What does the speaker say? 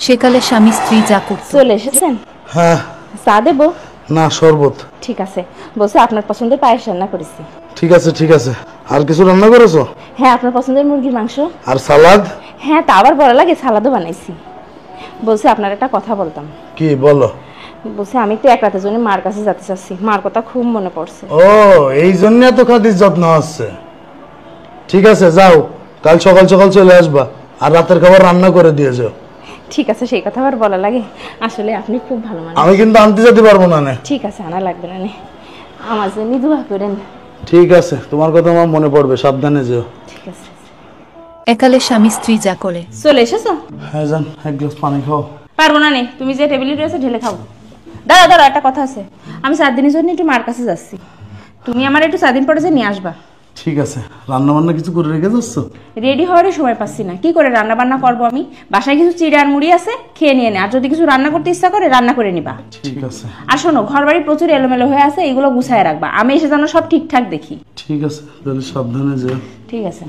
সেকালে স্বামী স্ত্রী যা করত। চলে এসেছেন? হ্যাঁ। চা দেবো? না, শরবত। ঠিক আছে, বলছে আপনার পছন্দের পায়েস রান্না করেছি। ঠিক আছে ঠিক আছে। আর কিছু রান্না করেছো? হ্যাঁ, আপনার পছন্দের মুরগির মাংস। আর সালাদ? হ্যাঁ, তা আবার বলা লাগে, সালাদও বানাইছি। বলছে আপনার একটা কথা বলতাম। কি বলো? বলছে আমি তো এক রাতের জন্য মার কাছে যেতে চাচ্ছি, মার কথা খুব মনে পড়ছে। ও, এই জন্য তো খাতির যত্ন হচ্ছে। ঠিক আছে, যাও, কাল সকাল সকাল চলে আসবা, আর রাতের খাবার রান্না করে দিয়ে যাও। ঠিক আছে, সেই কথা আবার বলা লাগে। আসলে আপনি খুব ভালো মানুষ। আমি কিন্তু আনতে যেতে পারবো না। ঠিক আছে, আনা লাগবে না। আমার জন্য দোয়া করেন। ঠিক আছে, তোমার কথা আমার মনে পড়বে, সাবধানে যেও। ঠিক আছে। একালে স্বামী স্ত্রী যা করে। চলে এসেছো? হ্যাঁ, যান, এক গ্লাস পানি খাও। পারবো না, তুমি যে টেবিলে রয়েছে ঢেলে খাবো। দাঁড়া দাঁড়া, একটা কথা আছে। আমি 4 দিনের জন্য একটু মার কাছে যাচ্ছি, তুমি আমার একটু 4 দিন পরে যে নিয়ে আসবা। ঠিক আছে। রান্না বান্না কিছু করে রেখে যাচ্ছ? রেডি হওয়ারই সময় পাচ্ছি না, কি করে রান্না বান্না করবো আমি? বাসায় কিছু চিড়ে আর মুড়ি আছে, খেয়ে নিয়ে নে। আর যদি কিছু রান্না করতে ইচ্ছা করে রান্না করে নিবা। ঠিক আছে। আর শোনো, ঘর বাড়ি প্রচুর এলোমেলো হয়ে আছে, এগুলো গুছায় রাখবা। আমি এসে যেন সব ঠিকঠাক দেখি। ঠিক আছে, তাহলে সাবধানে যেও। ঠিক আছে।